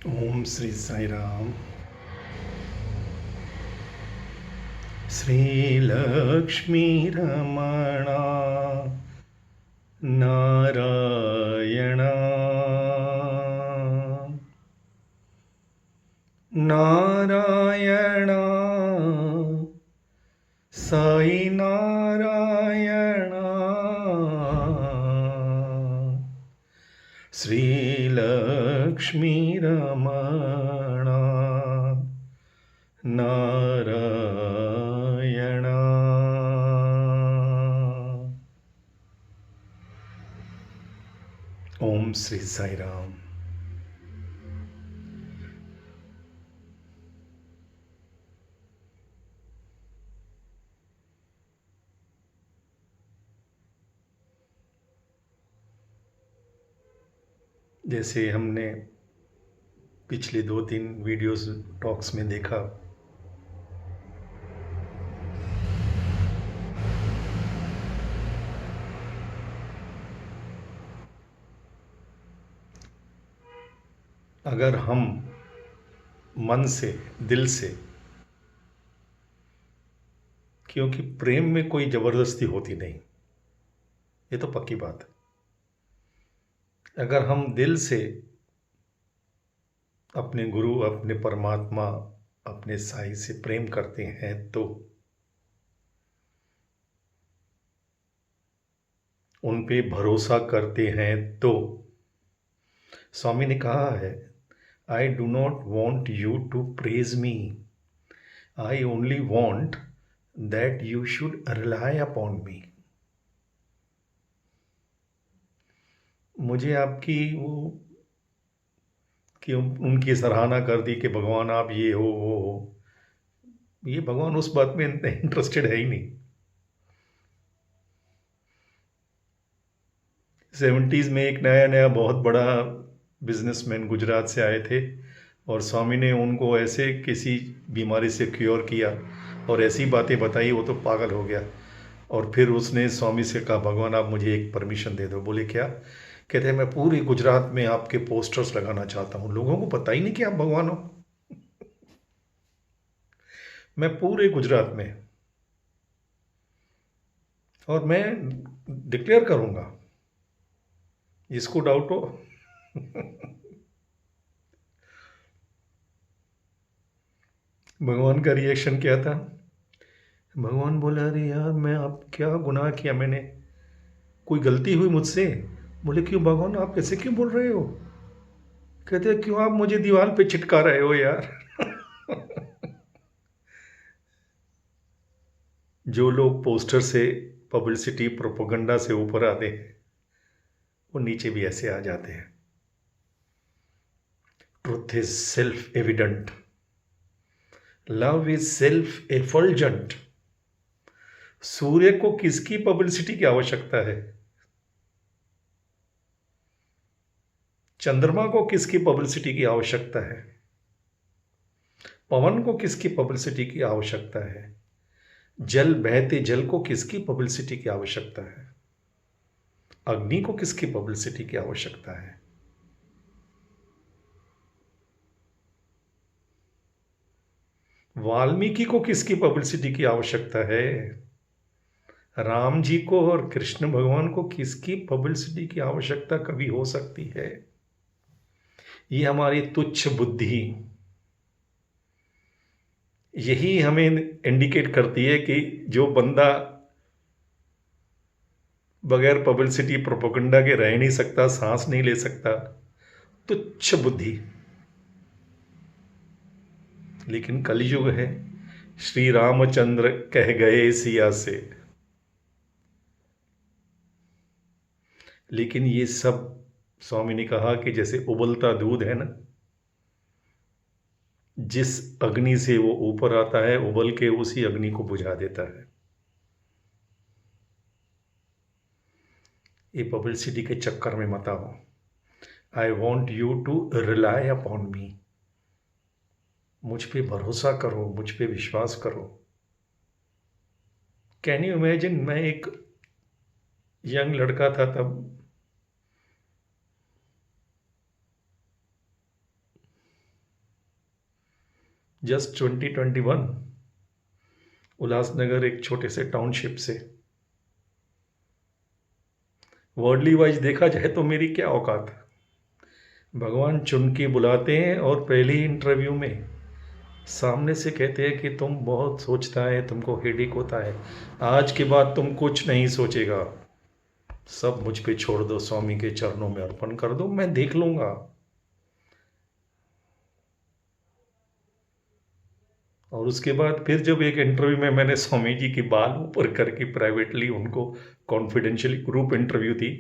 ओम श्री साई राम। श्री लक्ष्मी रमणा नारायण नारायण साई नारायण श्री लक्ष्मी रमणा नारायण। ओम श्री साई राम। जैसे हमने पिछले 2-3 वीडियोस टॉक्स में देखा, अगर हम मन से, दिल से, क्योंकि प्रेम में कोई जबरदस्ती होती नहीं, ये तो पक्की बात है। अगर हम दिल से अपने गुरु, अपने परमात्मा, अपने साईं से प्रेम करते हैं तो उन पे भरोसा करते हैं तो स्वामी ने कहा है, I do not want you to praise me, I only want that you should rely upon me. मुझे आपकी वो कि उनकी सराहना कर दी कि भगवान आप ये हो वो हो, ये भगवान उस बात में इंटरेस्टेड है ही नहीं। 70s में एक नया नया बहुत बड़ा बिजनेसमैन गुजरात से आए थे और स्वामी ने उनको ऐसे किसी बीमारी से क्योर किया और ऐसी बातें बताई, वो तो पागल हो गया। और फिर उसने स्वामी से कहा, भगवान आप मुझे एक परमिशन दे दो। बोले क्या? कहते हैं मैं पूरी गुजरात में आपके पोस्टर्स लगाना चाहता हूँ, लोगों को पता ही नहीं कि आप भगवान हो। मैं पूरे गुजरात में, और मैं डिक्लेयर करूंगा, जिसको डाउट हो। भगवान का रिएक्शन क्या था? भगवान बोले, अरे यार मैं आप क्या गुनाह किया मैंने, कोई गलती हुई मुझसे? बोले क्यों भगवान, आप ऐसे क्यों बोल रहे हो? कहते हैं क्यों आप मुझे दीवार पे चिटका रहे हो यार। जो लोग पोस्टर से, पब्लिसिटी, प्रोपोगंडा से ऊपर आते हैं वो नीचे भी ऐसे आ जाते हैं। Truth is self evident, love is self effulgent. सूर्य को किसकी पब्लिसिटी की आवश्यकता है? चंद्रमा को किसकी पब्लिसिटी की आवश्यकता है? पवन को किसकी पब्लिसिटी की आवश्यकता है? जल, बहते जल को किसकी पब्लिसिटी की आवश्यकता है? अग्नि को किसकी पब्लिसिटी की आवश्यकता है? वाल्मीकि को किसकी पब्लिसिटी की आवश्यकता है? राम जी को और कृष्ण भगवान को किसकी पब्लिसिटी की आवश्यकता कभी हो सकती है? ये हमारी तुच्छ बुद्धि यही हमें इंडिकेट करती है कि जो बंदा बगैर पब्लिसिटी, प्रोपोगंडा के रह नहीं सकता, सांस नहीं ले सकता, तुच्छ बुद्धि। लेकिन कलयुग है, श्री रामचंद्र कह गए सिया से। लेकिन ये सब स्वामी ने कहा कि जैसे उबलता दूध है ना, जिस अग्नि से वो ऊपर आता है, उबल के उसी अग्नि को बुझा देता है। ये पब्लिसिटी के चक्कर में मत आओ। I want you to rely upon me, मुझ पे भरोसा करो, मुझ पे विश्वास करो। कैन यू इमेजिन, मैं एक यंग लड़का था तब, जस्ट 2021, उल्लासनगर एक छोटे से टाउनशिप से। वर्ल्डली वाइज देखा जाए तो मेरी क्या औकात है। भगवान चुन के बुलाते हैं और पहले ही इंटरव्यू में सामने से कहते हैं कि तुम बहुत सोचता है, तुमको हेडेक होता है, आज के बाद तुम कुछ नहीं सोचेगा, सब मुझ पे छोड़ दो, स्वामी के चरणों में अर्पण कर दो, मैं देख लूंगा। और उसके बाद फिर जब एक इंटरव्यू में मैंने स्वामी जी के बाल ऊपर करके प्राइवेटली उनको, कॉन्फिडेंशियली ग्रुप इंटरव्यू थी,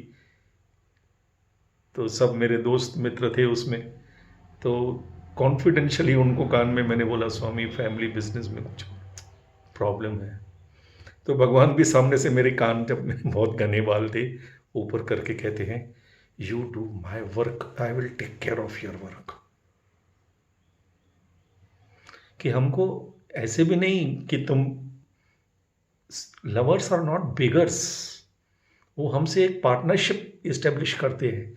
तो सब मेरे दोस्त मित्र थे उसमें, तो कॉन्फिडेंशियली उनको कान में मैंने बोला, स्वामी फैमिली बिजनेस में कुछ प्रॉब्लम है। तो भगवान भी सामने से मेरे कान, जब में बहुत घने बाल थे, ऊपर करके कहते हैं, you do my work, I will take care of your work. कि हमको ऐसे भी नहीं कि तुम, लवर्स आर नॉट बिगर्स, वो हमसे एक पार्टनरशिप इस्टेब्लिश करते हैं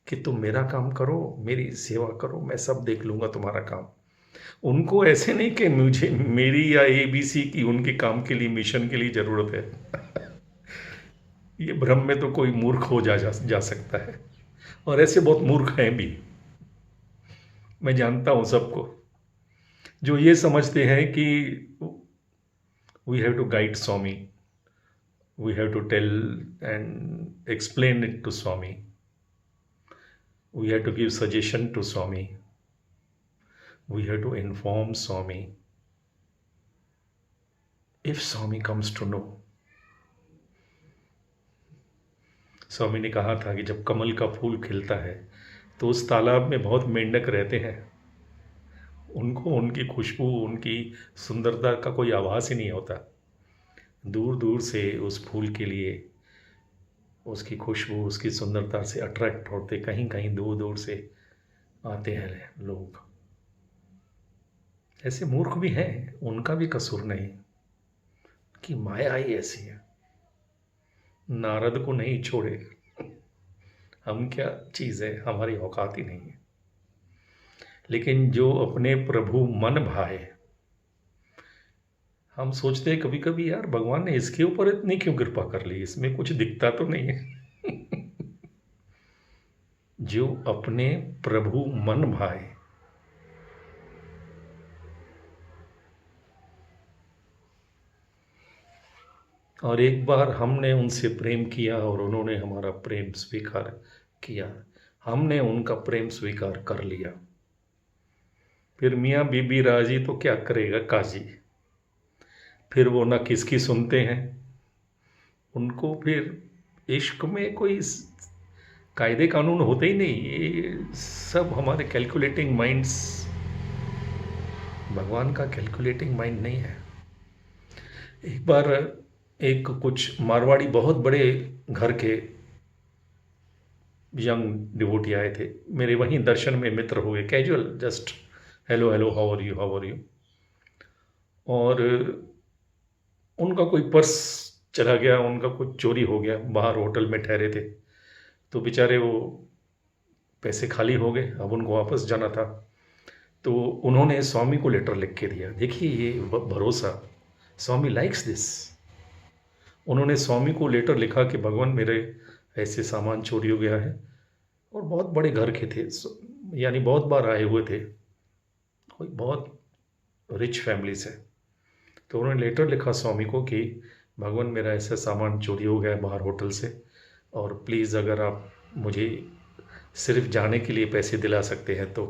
कि तुम मेरा काम करो, मेरी सेवा करो, मैं सब देख लूंगा तुम्हारा काम। उनको ऐसे नहीं कि मुझे मेरी या ABC की उनके काम के लिए, मिशन के लिए ज़रूरत है। ये भ्रम में तो कोई मूर्ख हो जा सकता है, और ऐसे बहुत मूर्ख हैं भी, मैं जानता हूँ सबको, जो ये समझते हैं कि we have to guide Swami, we have to tell and explain it to Swami, we have to give suggestion to Swami, we have to inform Swami if Swami comes to know। स्वामी ने कहा था कि जब कमल का फूल खिलता है तो उस तालाब में बहुत मेंढक रहते हैं, उनको उनकी खुशबू, उनकी सुंदरता का कोई आभास ही नहीं होता। दूर दूर से उस फूल के लिए, उसकी खुशबू, उसकी सुंदरता से अट्रैक्ट होते, कहीं कहीं दूर दूर से आते हैं लोग। ऐसे मूर्ख भी हैं, उनका भी कसूर नहीं कि माया ही ऐसी है, नारद को नहीं छोड़े, हम क्या चीज़ है, हमारी औकात ही नहीं है। लेकिन जो अपने प्रभु मन भाए, हम सोचते हैं कभी कभी, यार भगवान ने इसके ऊपर इतनी क्यों कृपा कर ली, इसमें कुछ दिखता तो नहीं है। जो अपने प्रभु मन भाए, और एक बार हमने उनसे प्रेम किया और उन्होंने हमारा प्रेम स्वीकार किया, हमने उनका प्रेम स्वीकार कर लिया, फिर मियाँ बीबी राजी तो क्या करेगा काजी। फिर वो ना किसकी सुनते हैं, उनको फिर इश्क में कोई कायदे कानून होते ही नहीं, ये सब हमारे कैलकुलेटिंग माइंड्स, भगवान का कैलकुलेटिंग माइंड नहीं है। एक बार एक कुछ मारवाड़ी बहुत बड़े घर के यंग डिवोटी आए थे, मेरे वहीं दर्शन में मित्र हुए, casual just hello hello, how are you, how are you. और उनका कोई पर्स चला गया, उनका कुछ चोरी हो गया, बाहर होटल में ठहरे थे, तो बेचारे वो पैसे खाली हो गए, अब उनको वापस जाना था। तो उन्होंने स्वामी को लेटर लिख के दिया, देखिए ये भरोसा, स्वामी लाइक्स दिस। उन्होंने स्वामी को लेटर लिखा कि भगवान मेरे ऐसे सामान चोरी हो गया है, और बहुत बड़े घर के थे, यानी बहुत बार आए हुए थे, कोई बहुत रिच फैमिली से। तो उन्होंने लेटर लिखा स्वामी को कि भगवान मेरा ऐसा सामान चोरी हो गया है बाहर होटल से, और प्लीज़ अगर आप मुझे सिर्फ जाने के लिए पैसे दिला सकते हैं तो।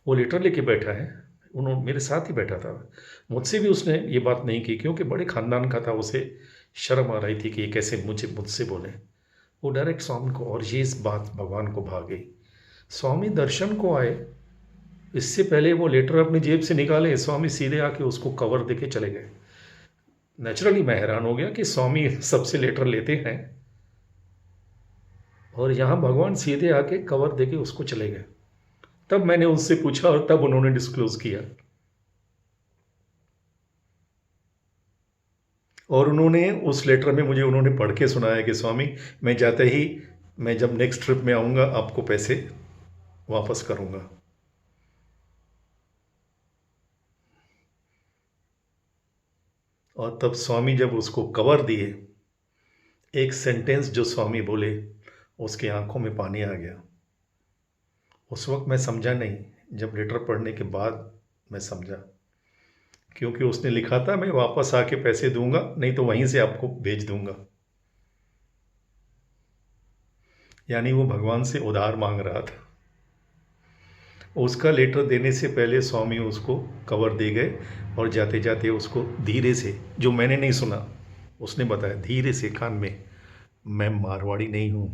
वो लेटर लेके बैठा है, उन्होंने मेरे साथ ही बैठा था, मुझसे भी उसने ये बात नहीं की क्योंकि बड़े ख़ानदान का था, उसे शर्म आ रही थी कि ये कैसे मुझसे बोले। वो डायरेक्ट स्वामी को, और ये इस बात भगवान को भा गई। स्वामी दर्शन को आए, इससे पहले वो लेटर अपनी जेब से निकाले, स्वामी सीधे आके उसको कवर देके चले गए। नेचुरली मैं हैरान हो गया कि स्वामी सबसे लेटर लेते हैं और यहाँ भगवान सीधे आके कवर देके उसको चले गए। तब मैंने उससे पूछा और तब उन्होंने डिस्क्लोज किया, और उन्होंने उस लेटर में मुझे उन्होंने पढ़ के सुनाया कि स्वामी मैं जाते ही, मैं जब नेक्स्ट ट्रिप में आऊँगा आपको पैसे वापस करूँगा। और तब स्वामी जब उसको कवर दिए, एक सेंटेंस जो स्वामी बोले, उसकी आंखों में पानी आ गया। उस वक्त मैं समझा नहीं, जब लेटर पढ़ने के बाद मैं समझा, क्योंकि उसने लिखा था मैं वापस आके पैसे दूंगा, नहीं तो वहीं से आपको भेज दूंगा। यानी वो भगवान से उधार मांग रहा था। उसका लेटर देने से पहले स्वामी उसको कवर दे गए, और जाते जाते उसको धीरे से, जो मैंने नहीं सुना, उसने बताया धीरे से कान में, मैं मारवाड़ी नहीं हूं।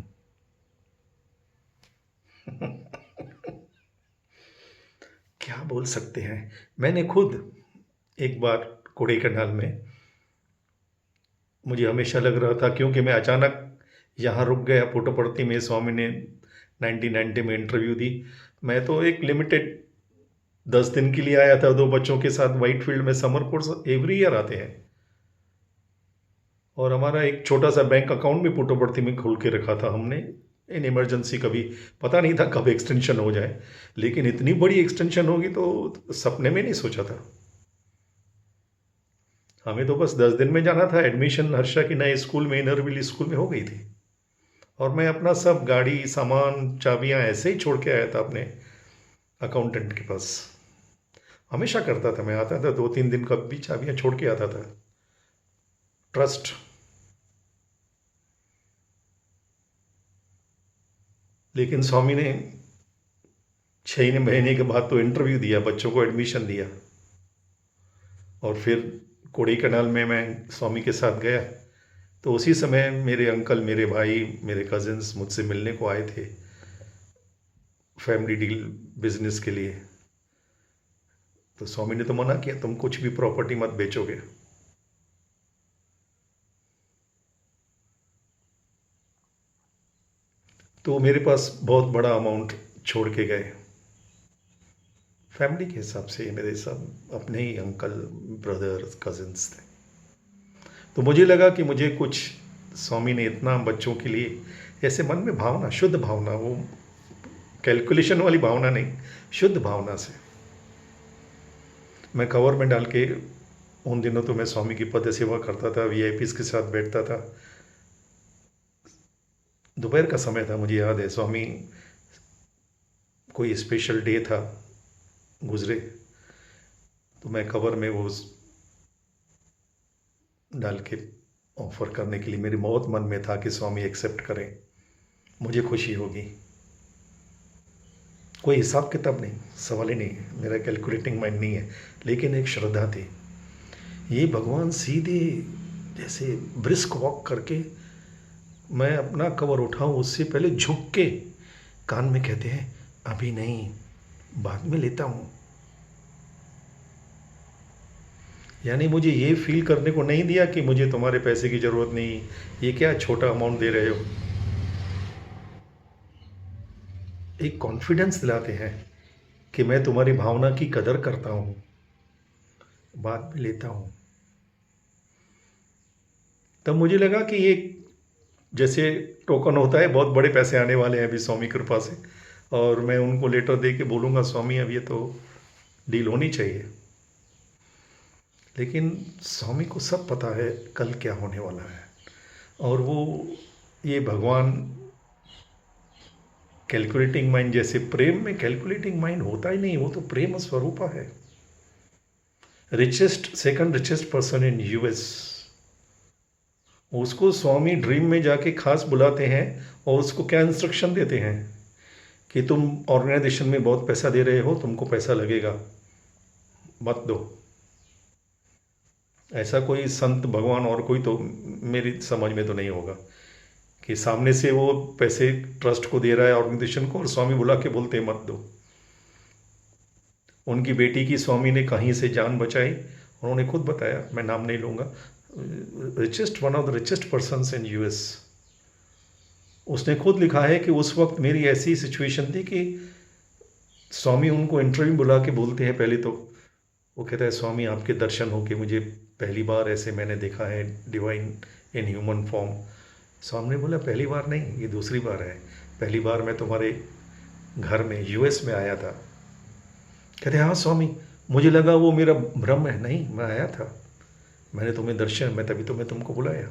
क्या बोल सकते हैं। मैंने खुद एक बार कोड़ईकनाल में, मुझे हमेशा लग रहा था, क्योंकि मैं अचानक यहाँ रुक गया पुट्टपर्ती में, स्वामी ने 1990 में इंटरव्यू दी। मैं तो एक लिमिटेड 10 दिन के लिए आया था 2 बच्चों के साथ, वाइट फील्ड में समर कोर्स एवरी ईयर आते हैं। और हमारा एक छोटा सा बैंक अकाउंट भी पुट्टपर्ती में खोल के रखा था हमने, इन इमरजेंसी, कभी पता नहीं था कब एक्सटेंशन हो जाए, लेकिन इतनी बड़ी एक्सटेंशन होगी तो सपने में नहीं सोचा था। हमें तो बस 10 दिन में जाना था। एडमिशन हर्षा की नए स्कूल में, इनरविल स्कूल में हो गई थी, और मैं अपना सब गाड़ी सामान चाबियां ऐसे ही छोड़ के आया था अपने अकाउंटेंट के पास। हमेशा करता था, मैं आता था 2-3 दिन कब भी चाबियां छोड़ के आता था। ट्रस्ट। लेकिन स्वामी ने 6 महीने के बाद तो इंटरव्यू दिया, बच्चों को एडमिशन दिया, और फिर कोड़ईकनाल में मैं स्वामी के साथ गया, तो उसी समय मेरे अंकल, मेरे भाई, मेरे कजिन्स मुझसे मिलने को आए थे, फैमिली डील बिजनेस के लिए। तो स्वामी ने तो मना किया, तुम कुछ भी प्रॉपर्टी मत बेचोगे। तो मेरे पास बहुत बड़ा अमाउंट छोड़ के गए, फैमिली के हिसाब से। मेरे सब अपने ही अंकल, ब्रदर्स, कजिन्स थे। तो मुझे लगा कि मुझे कुछ, स्वामी ने इतना बच्चों के लिए, ऐसे मन में भावना, शुद्ध भावना, वो कैलकुलेशन वाली भावना नहीं, शुद्ध भावना से मैं कवर में डाल के, उन दिनों तो मैं स्वामी की पद सेवा करता था, वीआईपीज के साथ बैठता था। दोपहर का समय था, मुझे याद है, स्वामी कोई स्पेशल डे था गुजरे, तो मैं कवर में वो डाल के ऑफर करने के लिए, मेरे बहुत मन में था कि स्वामी एक्सेप्ट करें, मुझे खुशी होगी। कोई हिसाब किताब नहीं, सवाल ही नहीं है, मेरा कैलकुलेटिंग माइंड नहीं है, लेकिन एक श्रद्धा थी। ये भगवान सीधे जैसे ब्रिस्क वॉक करके, मैं अपना कवर उठाऊं उससे पहले झुक के कान में कहते हैं, अभी नहीं, बाद में लेता हूं। यानी मुझे ये फील करने को नहीं दिया कि मुझे तुम्हारे पैसे की ज़रूरत नहीं, ये क्या छोटा अमाउंट दे रहे हो। एक कॉन्फिडेंस दिलाते हैं कि मैं तुम्हारी भावना की कदर करता हूँ, बाद में लेता हूँ। तब मुझे लगा कि ये जैसे टोकन होता है, बहुत बड़े पैसे आने वाले हैं अभी स्वामी कृपा से, और मैं उनको लेटर दे के बोलूँगा, स्वामी अब ये तो डील होनी चाहिए। लेकिन स्वामी को सब पता है कल क्या होने वाला है, और वो, ये भगवान कैलकुलेटिंग माइंड, जैसे प्रेम में कैलकुलेटिंग माइंड होता ही नहीं, वो तो प्रेम स्वरूपा है। Richest, second richest person in US, उसको स्वामी ड्रीम में जाके खास बुलाते हैं, और उसको क्या इंस्ट्रक्शन देते हैं कि तुम ऑर्गेनाइजेशन में बहुत पैसा दे रहे हो, तुमको पैसा लगेगा, मत दो। ऐसा कोई संत, भगवान और कोई तो मेरी समझ में तो नहीं होगा कि सामने से वो पैसे ट्रस्ट को दे रहा है, ऑर्गेनाइजेशन को, और स्वामी बुला के बोलते हैं मत दो। उनकी बेटी की स्वामी ने कहीं से जान बचाई, उन्होंने खुद बताया, मैं नाम नहीं लूँगा, richest, one of the richest persons in US. उसने खुद लिखा है कि उस वक्त मेरी ऐसी सिचुएशन थी कि स्वामी उनको इंटरव्यू बुला के बोलते हैं, पहले तो वो कहता है, स्वामी आपके दर्शन हो के मुझे पहली बार ऐसे मैंने देखा है, डिवाइन इन ह्यूमन फॉर्म। स्वामी ने बोला, पहली बार नहीं, ये दूसरी बार है, पहली बार मैं तुम्हारे घर में यूएस में आया था। कहते हाँ स्वामी, मुझे लगा वो मेरा भ्रम है, नहीं, मैं आया था, मैंने तुम्हें दर्शन, मैं तभी तुम्हें तुमको बुलाया।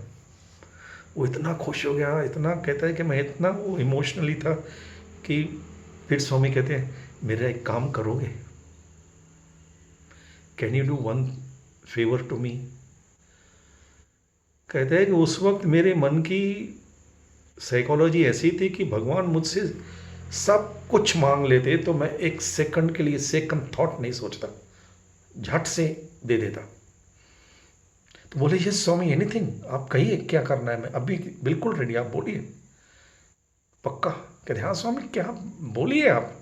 वो इतना खुश हो गया, इतना कहता है कि मैं इतना वो इमोशनली था कि फिर स्वामी कहते हैं मेरा एक काम करोगे, can you do one favour to me. कहते हैं कि उस वक्त मेरे मन की साइकोलॉजी ऐसी थी कि भगवान मुझसे सब कुछ मांग लेते तो मैं एक सेकंड के लिए सेकंड थॉट नहीं सोचता, झट से दे देता। तो बोले ये स्वामी एनीथिंग, आप कहिए क्या करना है, मैं अभी बिल्कुल रेडी, आप बोलिए। पक्का? कहते हाँ स्वामी, क्या बोलिए आप।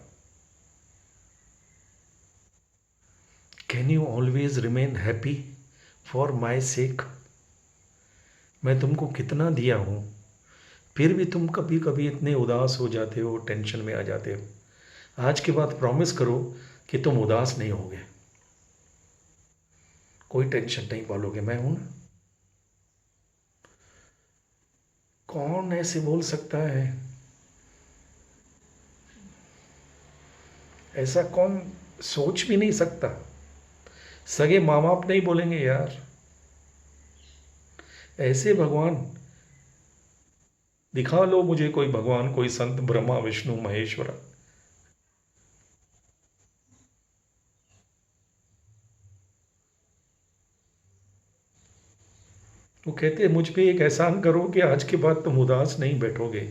Can you always remain happy for my sake. मैं तुमको कितना दिया हूँ, फिर भी तुम कभी कभी इतने उदास हो जाते हो, टेंशन में आ जाते हो। आज के बाद प्रॉमिस करो कि तुम उदास नहीं होगे, कोई टेंशन नहीं पालोगे, मैं हूं ना। कौन ऐसे बोल सकता है, ऐसा कौन सोच भी नहीं सकता। सगे माँ बाप नहीं बोलेंगे यार, ऐसे भगवान दिखा लो मुझे, कोई भगवान, कोई संत, ब्रह्मा विष्णु महेश्वर। वो कहते हैं मुझ पे एक एहसान करो कि आज के बाद तुम उदास नहीं बैठोगे,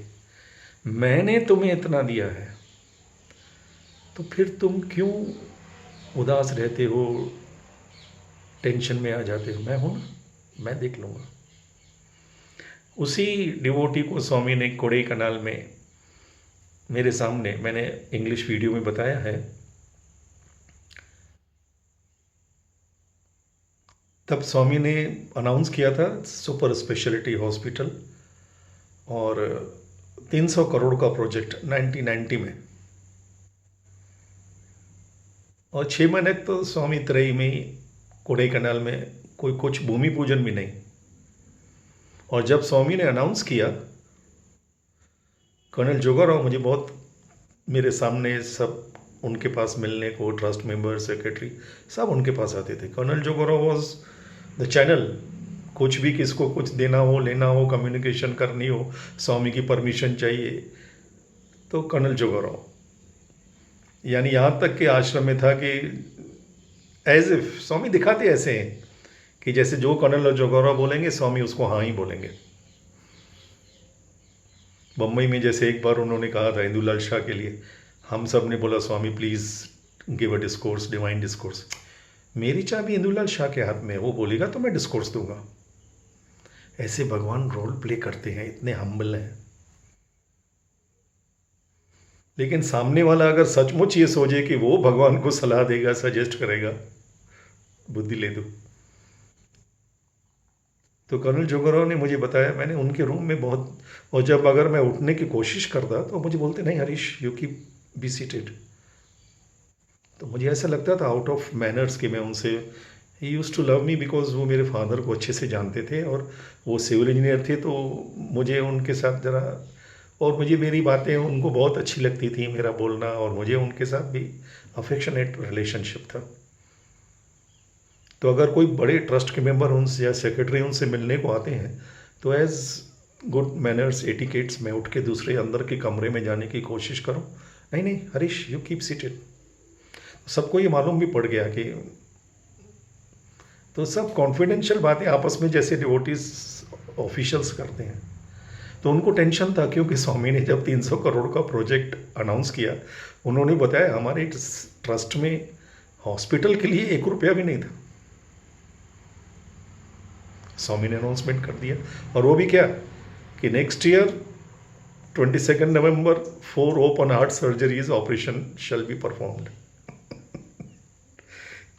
मैंने तुम्हें इतना दिया है, तो फिर तुम क्यों उदास रहते हो, टेंशन में आ जाते हो। मैं हूं ना, मैं देख लूंगा। उसी डिवोटी को स्वामी ने कोड़ई कनाल में मेरे सामने, मैंने इंग्लिश वीडियो में बताया है, तब स्वामी ने अनाउंस किया था सुपर स्पेशलिटी हॉस्पिटल और 300 करोड़ का प्रोजेक्ट 1990 में। और 6 महीने तो स्वामी त्रयी में ही, कोड़ई कनाल में कोई कुछ भूमि पूजन भी नहीं। और जब स्वामी ने अनाउंस किया, कर्नल जोगाराव मुझे बहुत, मेरे सामने सब उनके पास मिलने को, ट्रस्ट मेंबर, सेक्रेटरी, सब उनके पास आते थे। कर्नल जोगाराव वॉज द चैनल, कुछ भी किसको कुछ देना हो, लेना हो, कम्युनिकेशन करनी हो, स्वामी की परमिशन चाहिए तो कर्नल जोगाराव। यानी यहाँ तक के आश्रम में था कि एज इफ स्वामी दिखाते ऐसे हैं कि जैसे जो कर्नल जोगाराव बोलेंगे स्वामी उसको हाँ ही बोलेंगे। बम्बई में जैसे एक बार उन्होंने कहा था इंदुलाल शाह के लिए, हम सब ने बोला Swami please give a discourse, divine discourse. मेरी चाबी इंदुलाल शाह के हाथ में है, वो बोलेगा तो मैं डिस्कोर्स दूंगा। ऐसे भगवान रोल प्ले करते हैं, इतने हम्बल हैं। लेकिन सामने वाला अगर सचमुच ये सोचे कि वो भगवान को सलाह देगा, सजेस्ट करेगा, बुद्धि ले दो। तो कर्नल जोगराव ने मुझे बताया, मैंने उनके रूम में बहुत, और जब अगर मैं उठने की कोशिश करता तो मुझे बोलते नहीं Harish you keep be seated. तो मुझे ऐसा लगता था आउट ऑफ मैनर्स कि मैं उनसे, he use to love me because वो मेरे फादर को अच्छे से जानते थे और वो सिविल इंजीनियर थे, तो मुझे उनके साथ ज़रा, और मुझे मेरी बातें उनको बहुत अच्छी लगती थी, मेरा बोलना, और मुझे उनके साथ भी अफेक्शनेट रिलेशनशिप था। तो अगर कोई बड़े ट्रस्ट के मेंबर उनसे या सेक्रेटरी उनसे मिलने को आते हैं तो एज गुड मैनर्स, एटिकेट्स, मैं उठ के दूसरे अंदर के कमरे में जाने की कोशिश करूं, नहीं नहीं हरीश यू कीप सीटेड। सबको ये मालूम भी पड़ गया कि, तो सब कॉन्फिडेंशियल बातें आपस में जैसे डिवोटीज ऑफिशियल्स करते हैं। तो उनको टेंशन था क्योंकि स्वामी ने जब 300 करोड़ का प्रोजेक्ट अनाउंस किया, उन्होंने बताया हमारे ट्रस्ट में हॉस्पिटल के लिए 1 रुपया भी नहीं था। स्वामी ने अनाउंसमेंट कर दिया, और वो भी क्या कि next year 22 November 4 open heart surgeries operation shall be performed.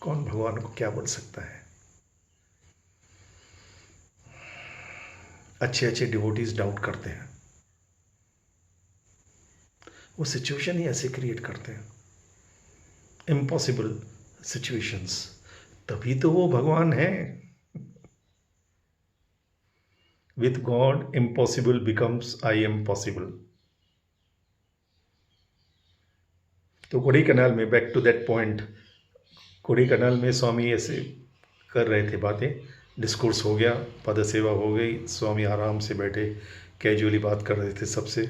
कौन भगवान को क्या बोल सकता है। अच्छे अच्छे डिवोटीज डाउट करते हैं, वो सिचुएशन ही ऐसे क्रिएट करते हैं, इम्पॉसिबल सिचुएशंस, तभी तो वो भगवान है। With God impossible becomes I am possible. तो कोड़ी कनाल में, बैक टू दैट पॉइंट, कोड़ी कनाल में स्वामी ऐसे कर रहे थे बातें, डिस्कोर्स हो गया, पद सेवा हो गई, स्वामी आराम से बैठे कैजुअली बात कर रहे थे सबसे।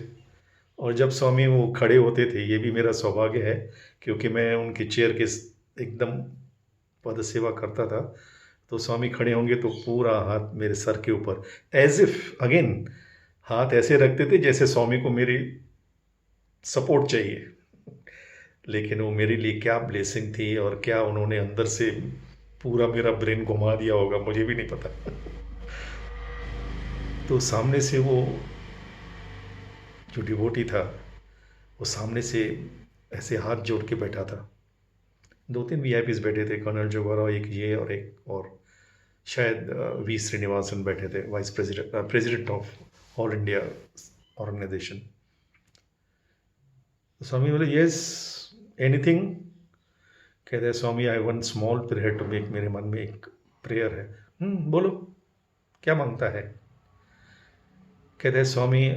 और जब स्वामी वो खड़े होते थे, ये भी मेरा सौभाग्य है क्योंकि मैं उनकी चेयर के एकदम पद सेवा करता था, तो स्वामी खड़े होंगे तो पूरा हाथ मेरे सर के ऊपर, एज इफ अगेन हाथ ऐसे रखते थे जैसे स्वामी को मेरी सपोर्ट चाहिए। लेकिन वो मेरे लिए क्या ब्लेसिंग थी, और क्या उन्होंने अंदर से पूरा मेरा ब्रेन घुमा दिया होगा, मुझे भी नहीं पता। तो सामने से वो जो डिवोटी था, वो सामने से ऐसे हाथ जोड़ के बैठा था। दो तीन वीआईपीज बैठे थे, कर्नल जोगाराव, एक ये और एक और शायद वी श्रीनिवासन बैठे थे, vice president president of all India organisation. Swami बोले, यस, एनीथिंग? कहते हैं Swami, I one small prayer to make, मेरे मन में एक प्रेयर है। बोलो, क्या मांगता है? कहते हैं स्वामी,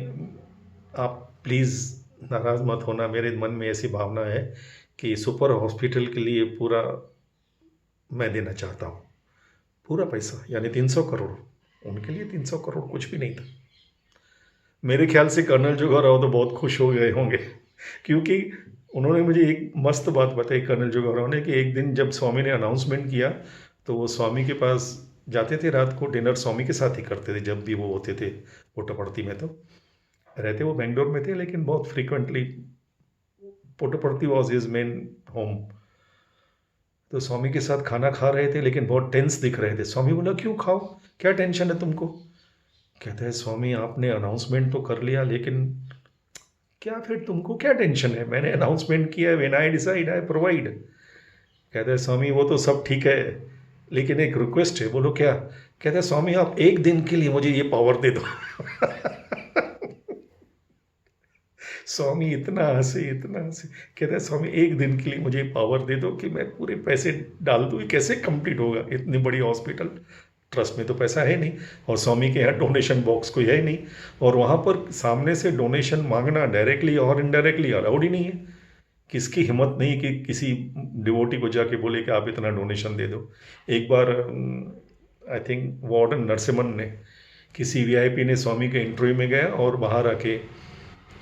आप प्लीज़ नाराज़ मत होना, मेरे मन में ऐसी भावना है कि सुपर हॉस्पिटल के लिए पूरा मैं देना चाहता हूँ, पूरा पैसा, यानी 300 करोड़। उनके लिए 300 करोड़ कुछ भी नहीं था। मेरे ख्याल से कर्नल जोगाराव तो बहुत खुश हो गए होंगे, क्योंकि उन्होंने मुझे एक मस्त बात बताई कर्नल जोगाराव ने, कि एक दिन जब स्वामी ने अनाउंसमेंट किया तो वो स्वामी के पास जाते थे, रात को डिनर स्वामी के साथ ही करते थे जब भी वो होते थे पुट्टपर्ती में। तो रहते वो बेंगलोर में थे, लेकिन बहुत frequently Puttaparthi was his main home. तो स्वामी के साथ खाना खा रहे थे, लेकिन बहुत टेंस दिख रहे थे। स्वामी बोला, क्यों खाओ, क्या टेंशन है तुमको? कहते हैं स्वामी, आपने अनाउंसमेंट तो कर लिया, लेकिन क्या फिर तुमको क्या टेंशन है? मैंने अनाउंसमेंट किया है, when I decide I provide. कहते हैं स्वामी, वो तो सब ठीक है, लेकिन एक रिक्वेस्ट है। बोलो, क्या? कहते हैं स्वामी, आप एक दिन के लिए मुझे ये पावर दे दो। स्वामी इतना हंसे, इतना हंसे। कहते हैं स्वामी, एक दिन के लिए मुझे पावर दे दो कि मैं पूरे पैसे डाल दूँ। ये कैसे कंप्लीट होगा? इतनी बड़ी हॉस्पिटल, ट्रस्ट में तो पैसा है नहीं, और स्वामी के यहाँ डोनेशन बॉक्स कोई है ही नहीं, और वहाँ पर सामने से डोनेशन मांगना डायरेक्टली और इनडायरेक्टली अलाउड ही नहीं है। किसकी हिम्मत नहीं कि किसी डिवोटी को जाके बोले कि आप इतना डोनेशन दे दो। एक बार आई थिंक वार्डन नरसिम्हन ने, किसी वीआईपी ने स्वामी के इंटरव्यू में गया और बाहर आके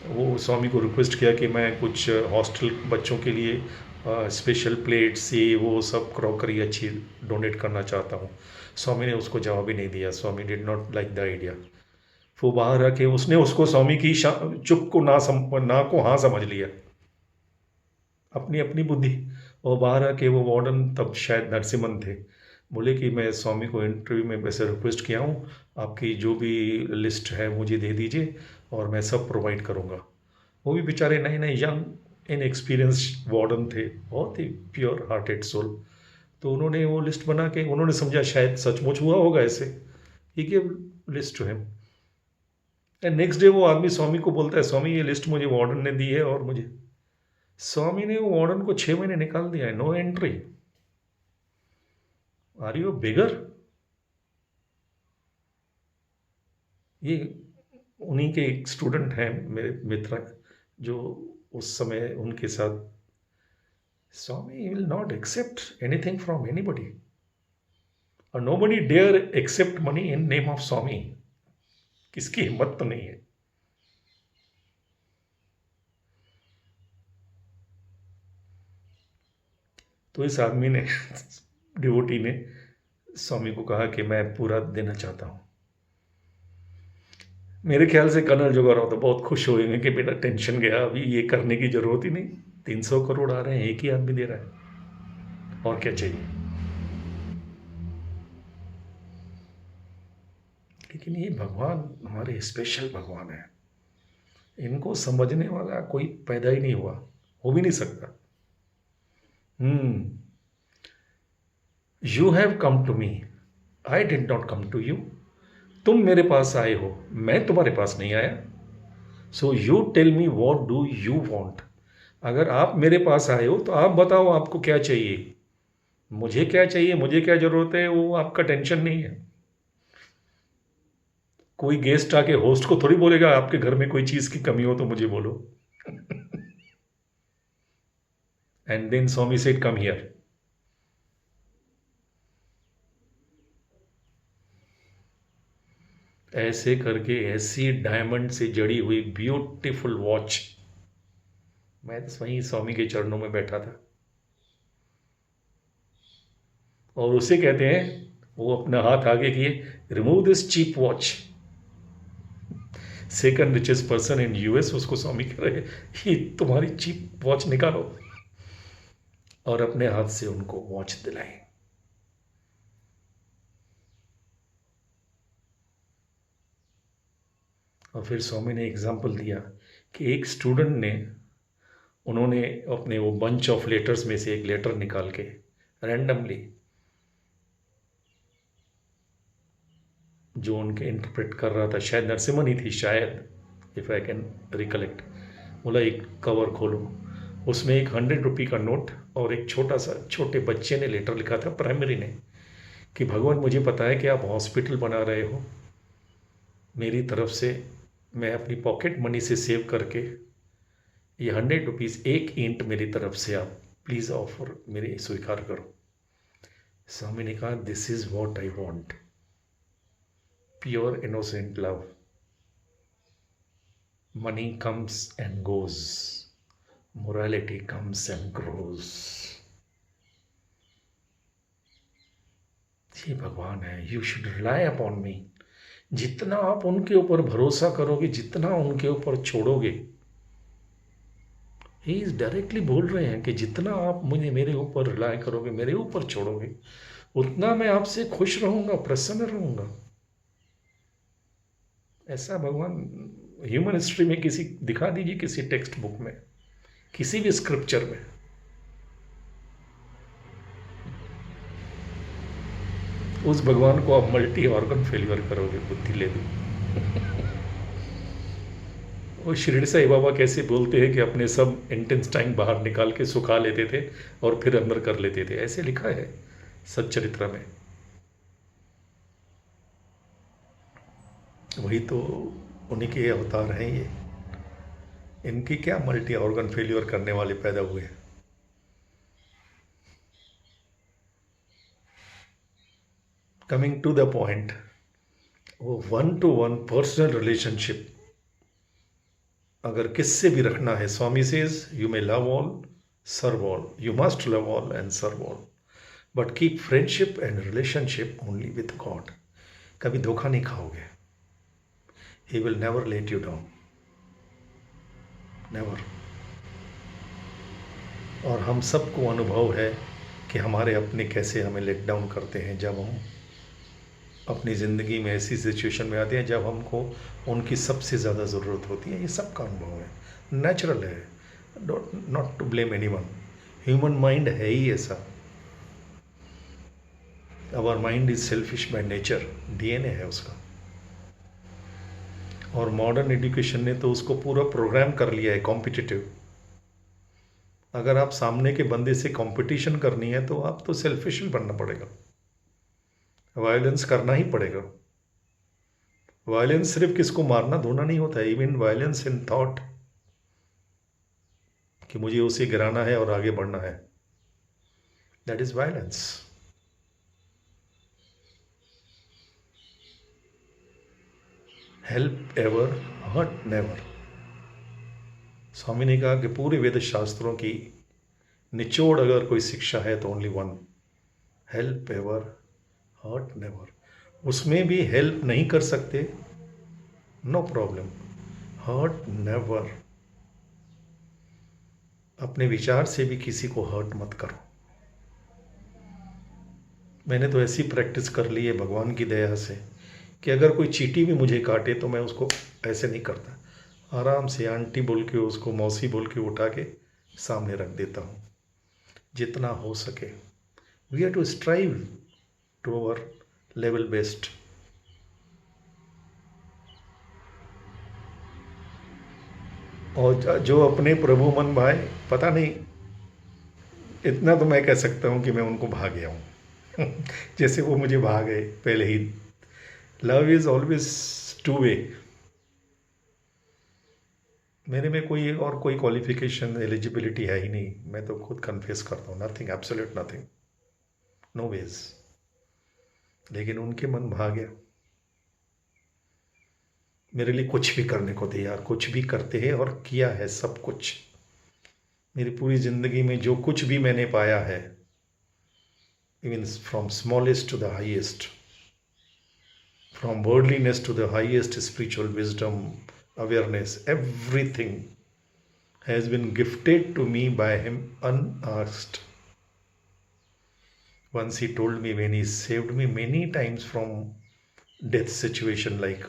वो स्वामी को रिक्वेस्ट किया कि मैं कुछ हॉस्टल बच्चों के लिए स्पेशल प्लेट्स, ये वो सब क्रॉकरी अच्छी डोनेट करना चाहता हूँ। स्वामी ने उसको जवाब ही नहीं दिया। Swami did not like the idea. वो बाहर आके उसने उसको स्वामी की चुप को ना को हाँ समझ लिया, अपनी अपनी बुद्धि। और बाहर आके वो वार्डन, तब शायद नरसिम्हन थे, बोले कि मैं स्वामी को इंटरव्यू में वैसे रिक्वेस्ट किया हूँ, आपकी जो भी लिस्ट है मुझे दे दीजिए और मैं सब प्रोवाइड करूँगा। वो भी बेचारे नए नए यंग इनएक्सपीरियंस्ड वार्डन थे, बहुत ही प्योर हार्टेड सोल। तो उन्होंने वो लिस्ट बना के, उन्होंने समझा शायद सचमुच हुआ होगा ऐसे, he give list to him. And next day वो आदमी स्वामी को बोलता है, स्वामी ये लिस्ट मुझे वार्डन ने दी है, और मुझे, स्वामी ने वो वार्डन को 6 महीने निकाल दिया है, नो एंट्री। आर यू बिगर? ये उन्हीं के एक स्टूडेंट हैं, मेरे मित्र, जो उस समय उनके साथ, Swami will not accept anything from anybody, और nobody dare accept money in name of Swami. किसकी हिम्मत तो नहीं है। तो इस आदमी ने, डिवोटी ने स्वामी को कहा कि मैं पूरा देना चाहता हूँ। मेरे ख्याल से कर्नल जोगाराव तो बहुत खुश होंगे कि बेटा टेंशन गया, अभी ये करने की जरूरत ही नहीं, 300 करोड़ आ रहे हैं, एक ही आदमी दे रहा है, और क्या चाहिए। लेकिन ये भगवान हमारे स्पेशल भगवान है, इनको समझने वाला कोई पैदा ही नहीं हुआ, हो भी नहीं सकता। You have come to me, I did not come to you. तुम मेरे पास आए हो, मैं तुम्हारे पास नहीं आया। So you tell me what do you want. अगर आप मेरे पास आए हो तो आप बताओ आपको क्या चाहिए। मुझे क्या चाहिए, मुझे क्या जरूरत है, वो आपका टेंशन नहीं है। कोई गेस्ट आके होस्ट को थोड़ी बोलेगा आपके घर में कोई चीज की कमी हो तो मुझे बोलो। And then Swami said, come here. ऐसे करके ऐसी डायमंड से जड़ी हुई ब्यूटीफुल वॉच, मैं तो वहीं स्वामी के चरणों में बैठा था और उसे कहते हैं, वो अपना हाथ आगे किए, remove this cheap watch. Second richest person in US, उसको स्वामी कह रहे, ये तुम्हारी चीप वॉच निकालो, और अपने हाथ से उनको वॉच दिलाई। और फिर स्वामी ने एग्जाम्पल दिया कि एक स्टूडेंट ने, उन्होंने अपने वो बंच ऑफ लेटर्स में से एक लेटर निकाल के रैंडमली, जो उनके इंटरप्रेट कर रहा था, शायद नरसिम्हन ही थी शायद, इफ़ आई कैन रिकलेक्ट, बोला एक कवर खोलो, उसमें एक 100 रुपये का नोट और एक छोटा सा, छोटे बच्चे ने लेटर लिखा था, प्राइमरी ने, कि भगवान मुझे पता है कि आप हॉस्पिटल बना रहे हो, मेरी तरफ से मैं अपनी पॉकेट मनी से सेव करके ये 100 रुपीज़, एक ईंट मेरी तरफ से आप प्लीज़ ऑफर मेरे स्वीकार करो। स्वामी ने कहा, this is what I want, pure innocent love. Money comes and goes, morality comes and grows. ये भगवान है, यू शुड रिलाई अपॉन मी। जितना आप उनके ऊपर भरोसा करोगे, जितना उनके ऊपर छोड़ोगे, ही इज डायरेक्टली बोल रहे हैं कि जितना आप मुझे, मेरे ऊपर रिलाई करोगे, मेरे ऊपर छोड़ोगे, उतना मैं आपसे खुश रहूंगा, प्रसन्न रहूंगा। ऐसा भगवान ह्यूमन हिस्ट्री में किसी दिखा दीजिए, किसी टेक्स्ट बुक में, किसी भी स्क्रिप्चर में। उस भगवान को आप मल्टी ऑर्गन फेलियर करोगे, बुद्धि ले दो। वो शिरडी साईं बाबा कैसे बोलते हैं कि अपने सब इंटेस्टाइन बाहर निकाल के सुखा लेते थे और फिर अंदर कर लेते थे, ऐसे लिखा है सच्चरित्र में। वही तो उन्हीं के अवतार हैं ये। इनकी क्या मल्टी ऑर्गन फेलियर करने वाले पैदा हुए हैं। कमिंग टू द पॉइंट, वो 1-to-1 पर्सनल रिलेशनशिप अगर किससे भी रखना है, Swami says you may love all, serve all, you must love all and serve all, but keep friendship and relationship only with God. कभी धोखा नहीं खाओगे, he will never let you down, never. और हम सबको अनुभव है कि हमारे अपने कैसे हमें लेट डाउन करते हैं, जब हम अपनी ज़िंदगी में ऐसी सिचुएशन में आते हैं जब हमको उनकी सबसे ज़्यादा ज़रूरत होती है। ये सबका अनुभव है, नेचुरल है, not to blame anyone. Human mind है ही ऐसा। Our mind is selfish by nature, DNA है उसका। और मॉडर्न एजुकेशन ने तो उसको पूरा प्रोग्राम कर लिया है कॉम्पिटिटिव। अगर आप सामने के बंदे से कंपटीशन करनी है तो आप तो सेल्फिश बनना पड़ेगा, वायलेंस करना ही पड़ेगा। वायलेंस सिर्फ किसको मारना धोना नहीं होता है, इवन वायलेंस इन थॉट, कि मुझे उसे गिराना है और आगे बढ़ना है, that is violence. Help ever, hurt never. Swami ने कहा कि पूरे वेद शास्त्रों की निचोड़ अगर कोई शिक्षा है तो only one, help ever, hurt never. उसमें भी हेल्प नहीं कर सकते, नो प्रॉब्लम, हर्ट नेवर। अपने विचार से भी किसी को हर्ट मत करो। मैंने तो ऐसी प्रैक्टिस कर ली है भगवान की दया से कि अगर कोई चींटी भी मुझे काटे तो मैं उसको ऐसे नहीं करता, आराम से आंटी बोल के, उसको मौसी बोल के उठा के सामने रख देता हूँ, जितना हो सके। We are to strive to our level best. और जो अपने प्रभु मन भाए, पता नहीं, इतना तो मैं कह सकता हूँ कि मैं उनको भाग गया हूँ जैसे वो मुझे भाग गए पहले ही। Love is always two way. मेरे में कोई और कोई क्वालिफिकेशन, एलिजिबिलिटी है ही नहीं, मैं तो खुद कन्फेस करता हूँ, nothing, absolute nothing, no ways. लेकिन उनके मन भाग गया। मेरे लिए कुछ भी करने को तैयार, कुछ भी करते हैं और किया है सब कुछ। मेरी पूरी ज़िंदगी में जो कुछ भी मैंने पाया है, even from smallest to the highest, from worldliness to the highest spiritual wisdom, awareness, everything has been gifted to me by him unasked. Once he told me, when he saved me many times from death situation, like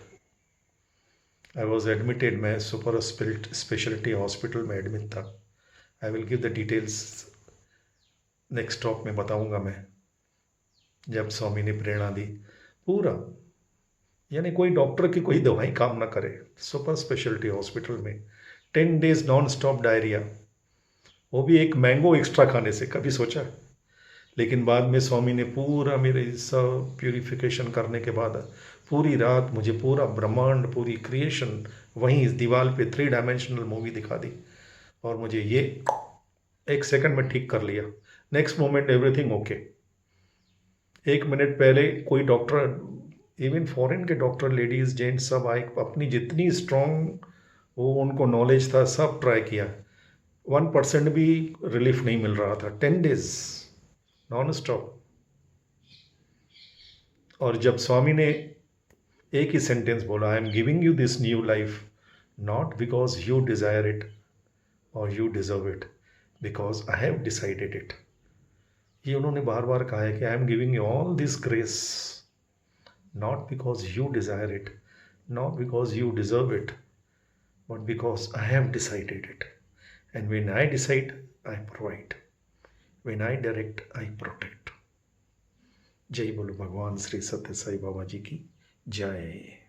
I was admitted, मैं super speciality hospital में admit था। I will give the details next talk में बताऊंगा मैं। जब स्वामी ने प्रेरणा दी पूरा, यानी कोई डॉक्टर की कोई दवाई काम ना करे, सुपर स्पेशलिटी हॉस्पिटल में 10 डेज नॉन स्टॉप डायरिया, वो भी एक मैंगो एक्स्ट्रा खाने से, कभी सोचा। लेकिन बाद में स्वामी ने पूरा मेरे सब प्यूरिफिकेशन करने के बाद पूरी रात मुझे पूरा ब्रह्मांड, पूरी क्रिएशन वहीं इस दीवार पे 3 डायमेंशनल मूवी दिखा दी और मुझे ये 1 सेकंड में ठीक कर लिया। Next moment everything okay. 1 minute पहले कोई डॉक्टर, इवन फॉरेन के डॉक्टर, लेडीज़ जेंट्स सब आए, अपनी जितनी स्ट्रॉन्ग वो उनको नॉलेज था सब ट्राई किया, 1% भी रिलीफ नहीं मिल रहा था। 10 डेज नॉन स्टॉप। और जब स्वामी ने एक ही सेंटेंस बोला, I am giving you this new life not because you desire it और you deserve it, because I have decided it. ये उन्होंने बार बार कहा है कि I am giving you all this grace not because you desire it, not because you deserve it, but because I have decided it. And when I decide, I provide. When I direct, I protect. जय बोलो भगवान श्री सत्य साई बाबा जी की जय।